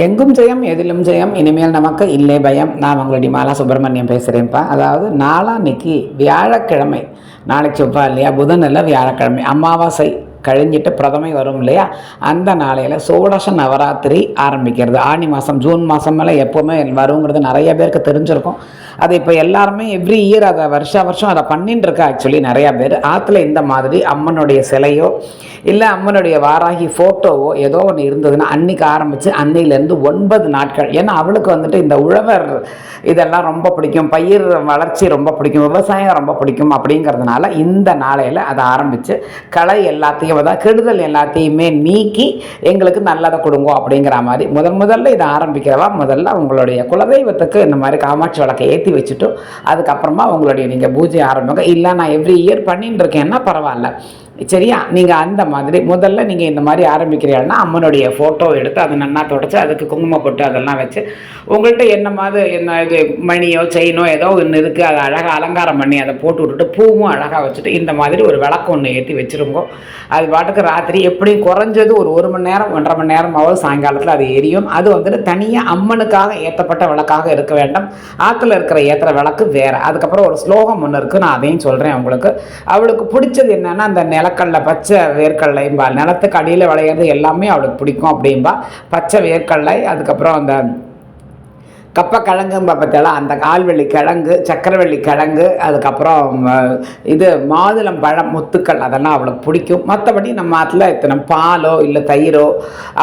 எங்கும் ஜெயம் எதிலும் ஜெயம் இனிமேல் நமக்கு இல்லை பயம். நான் உங்களுடைய மாலா சுப்பிரமணியம் பேசுகிறேன்ப்பா. அதாவது நாளான்னைக்கு வியாழக்கிழமை, நாளைக்கு செவ்வாய் இல்லையா, புதன் இல்லை வியாழக்கிழமை, அமாவாசை கழிஞ்சிட்டு பிரதமை வரும் இல்லையா, அந்த நாளையில் சோடச நவராத்திரி ஆரம்பிக்கிறது. ஆனி மாதம் ஜூன் மாதம் மேலே எப்போவுமே வருங்கிறது நிறைய பேருக்கு தெரிஞ்சிருக்கும். அது இப்போ எல்லாருமே எவ்ரி இயர் அதை வருஷம் அதை பண்ணின்னு இருக்கா. ஆக்சுவலி நிறையா பேர் ஆற்றுல இந்த மாதிரி அம்மனுடைய சிலையோ இல்லை அம்மனுடைய வாராகி ஃபோட்டோவோ ஏதோ ஒன்று இருந்ததுன்னா அன்றைக்கி ஆரம்பித்து அன்னையிலேருந்து 9 நாட்கள். ஏன்னா அவளுக்கு வந்துட்டு இந்த உழவர் இதெல்லாம் ரொம்ப பிடிக்கும், பயிர் வளர்ச்சி ரொம்ப பிடிக்கும், விவசாயம் ரொம்ப பிடிக்கும். அப்படிங்கிறதுனால இந்த நாளையில் அதை ஆரம்பித்து களை எல்லாத்தையும் கெடுதல் எல்லாத்தையுமே நீக்கி எங்களுக்கு நல்லதை கொடுங்க அப்படிங்கிற மாதிரி முதல்ல இதை ஆரம்பிக்கிறவா முதல்ல உங்களுடைய குலதெய்வத்துக்கு இந்த மாதிரி காமாட்சி விளக்கை ஏற்றி வச்சுட்டு அதுக்கப்புறமா உங்களுடைய நீங்கள் பூஜை ஆரம்பிங்க. இல்லை நான் எவ்ரி இயர் பண்ணிட்டு இருக்கேன்னா பரவாயில்ல, சரியா. நீங்கள் அந்த மாதிரி முதல்ல நீங்கள் இந்த மாதிரி ஆரம்பிக்கிறீங்கன்னா அம்மனுடைய ஃபோட்டோ எடுத்து அதை நன்னா தொடச்சி அதுக்கு குங்குமம் போட்டு அதெல்லாம் வச்சு உங்கள்கிட்ட என்ன மாதிரி என்ன இது மணியோ செயினோ ஏதோ ஒன்று இருக்குது அதை அழகாக அலங்காரம் பண்ணி அதை போட்டு விட்டுட்டு பூவும் அழகாக வச்சுட்டு இந்த மாதிரி ஒரு விளக்கு ஒன்று ஏற்றி வச்சுருங்கோ. அது பாட்டுக்கு ராத்திரி எப்படியும் குறைஞ்சது ஒரு மணி நேரம் 1.5 மணி நேரமாவது சாயங்காலத்தில் அது எரியும். அது வந்துட்டு தனியாக அம்மனுக்காக ஏற்றப்பட்ட விளக்காக இருக்க வேண்டும். ஆற்றுல இருக்கிற ஏற்றுற விளக்கு வேறு. அதுக்கப்புறம் ஒரு ஸ்லோகம் ஒன்று இருக்குது, நான் அதையும் சொல்கிறேன் உங்களுக்கு. அவளுக்கு பிடிச்சது என்னென்னா அந்த நிலக்கடலை பச்சை வேர்க்கடலைம்பா, நிலத்துக்கு அடியில் விளையிறது எல்லாமே அவளுக்கு பிடிக்கும் அப்படின்பா. பச்சை வேர்க்கடலை, அதுக்கப்புறம் அந்த கப்பக்கிழங்கும்பா பார்த்தாலும் அந்த கால்வெள்ளி கிழங்கு, சக்கரவள்ளி கிழங்கு, அதுக்கப்புறம் இது மாதுளம் பழம் முத்துக்கள், அதெல்லாம் அவளுக்கு பிடிக்கும். மற்றபடி நம்ம ஆற்றுல இத்தனை பாலோ இல்லை தயிரோ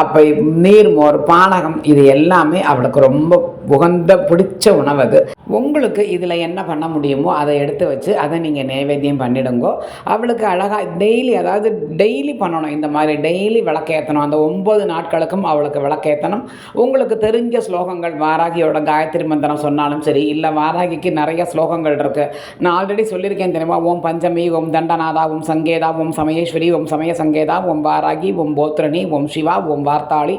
அப்போ நீர்மோர் பானகம் இது எல்லாமே அவளுக்கு ரொம்ப உகந்த பிடிச்ச உணவு. அது உங்களுக்கு இதில் என்ன பண்ண முடியுமோ அதை எடுத்து வச்சு அதை நீங்கள் நைவேத்தியம் பண்ணிடுங்கோ. அவளுக்கு அழகாக டெய்லி, அதாவது டெய்லி பண்ணணும். இந்த மாதிரி டெய்லி விளக்கேற்றணும். அந்த 9 நாட்களுக்கும் அவளுக்கு விளக்கேற்றணும். உங்களுக்கு தெரிஞ்ச ஸ்லோகங்கள் வாராகியோட காயத்ரி மந்திரம் சொன்னாலும் சரி, இல்லை வாராகிக்கு நிறைய ஸ்லோகங்கள் இருக்குது. நான் ஆல்ரெடி சொல்லியிருக்கேன் தெரியுமா. ஓம் பஞ்சமி, ஓம் தண்டநாதா, ஓம் சங்கேதா, ஓம் சமயேஸ்வரி, ஓம் சமய சங்கேதா, ஓம் வாராகி, ஓம் போத்ரணி, ஓம் சிவா, ஓம் வார்த்தாளி,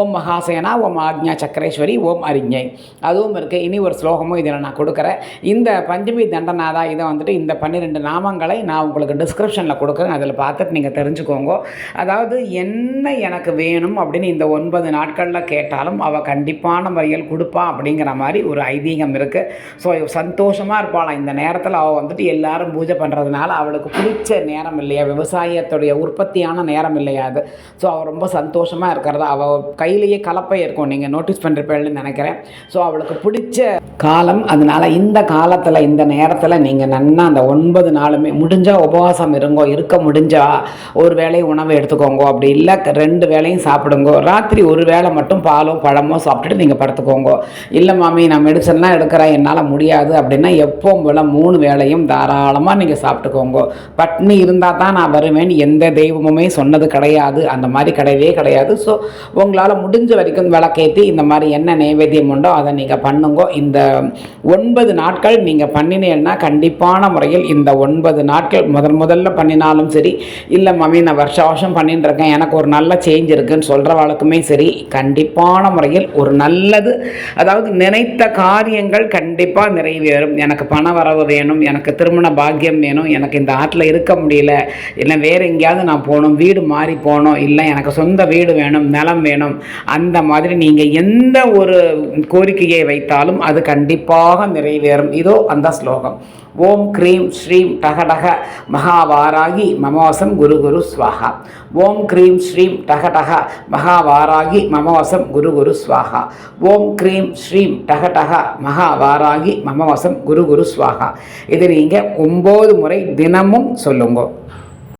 ஓம் மகாசேனா, ஓம் ஆக்ஞா சக்கரேஸ்வரி, ஓம் அரிஞை, அதுவும் இருக்குது. இனி ஒரு ஸ்லோகமும் இதில் நான் கொடுக்குறேன். இந்த பஞ்சமி தண்டநாதா இதை வந்துட்டு இந்த 12 நாமங்களை நான் உங்களுக்கு டிஸ்கிரிப்ஷனில் கொடுக்குறேன். அதில் பார்த்துட்டு நீங்கள் தெரிஞ்சுக்கோங்க. அதாவது என்ன எனக்கு வேணும் அப்படின்னு இந்த 9 நாட்களில் கேட்டாலும் அவள் கண்டிப்பான முறையில் கொடுப்பா அப்படிங்கிற மாதிரி ஒரு ஐதீகம் இருக்குது. ஸோ சந்தோஷமாக இருப்பாளாம் இந்த நேரத்தில். அவள் வந்துட்டு எல்லாரும் பூஜை பண்ணுறதுனால அவளுக்கு பிடிச்ச நேரம் இல்லையா, விவசாயத்துடைய உற்பத்தியான நேரம் இல்லையா அது. ஸோ அவள் ரொம்ப சந்தோஷமாக இருக்கிறதா. அவள் கையிலேயே கலப்பை இருக்கும், நீங்கள் நோட்டீஸ் பண்ணிருப்பேன்னு நினைக்கிறேன். ஸோ அவளுக்கு பிடிச்ச காலம். அதனால் இந்த காலத்தில் இந்த நேரத்தில் நீங்கள் நன்னா அந்த 9 நாளுமே முடிஞ்சால் உபவாசம் இருக்க முடிஞ்சால் ஒரு வேளை உணவு எடுத்துக்கோங்க. அப்படி இல்லை 2 வேளையும் சாப்பிடுங்க. ராத்திரி ஒரு வேளை மட்டும் பாலோ பழமோ சாப்பிட்டுட்டு நீங்கள் படுத்துக்கோங்க. இல்லை மாமி நான் மெடிசன்லாம் எடுக்கிறேன் என்னால் முடியாது அப்படின்னா எப்பவும் போல் 3 வேளையும் தாராளமாக நீங்கள் சாப்பிட்டுக்கோங்க. பட்னி இருந்தால் தான் நான் வருவேன் எந்த தெய்வமுமே சொன்னது கிடையாது, அந்த மாதிரி கிடையவே கிடையாது. ஸோ உங்களால் முடிஞ்ச வரைக்கும் விளக்கேற்றி இந்த மாதிரி என்ன நைவேத்தியம் உண்டோ அதை நீங்கள் பண்ணுங்க. இந்த 9 நாட்கள் நீங்கள் பண்ணினீங்கன்னா கண்டிப்பான முறையில் இந்த 9 நாட்கள் முதல்ல பண்ணினாலும் சரி, இல்லை மம்மி நான் வருஷம் பண்ணிட்டு இருக்கேன் எனக்கு ஒரு நல்ல சேஞ்ச் இருக்குன்னு சொல்கிறவளுக்குமே சரி, கண்டிப்பான முறையில் ஒரு நல்லது, அதாவது நினைத்த காரியங்கள் கண்டிப்பாக நிறைவேறும். எனக்கு பண வரவு வேணும், எனக்கு திருமண பாக்கியம் வேணும், எனக்கு இந்த ஆற்றில் இருக்க முடியல, இல்லை வேறு எங்கேயாவது நான் போகணும், வீடு மாறி போகணும், இல்லை எனக்கு சொந்த வீடு வேணும், நிலம் வேணும், அந்த மாதிரி நீங்கள் எந்த ஒரு கோரிக்கையை வைத்தாலும் அது கண்டிப்பாக நிறைவேறும். இதோ அந்த ஸ்லோகம். ஓம் க்ரீம் ஸ்ரீம் டகடக மகாவாராகி மமவசம் குரு குரு ஸ்வாஹா. ஓம் க்ரீம் ஸ்ரீம் டகடக மகாவாராகி மமவசம் குரு குரு ஸ்வாஹா. ஓம் க்ரீம் ஸ்ரீம் டகடக மகாவாராகி மமவசம் குரு குரு ஸ்வாஹா. இது நீங்கள் 9 முறை தினமும் சொல்லுங்க.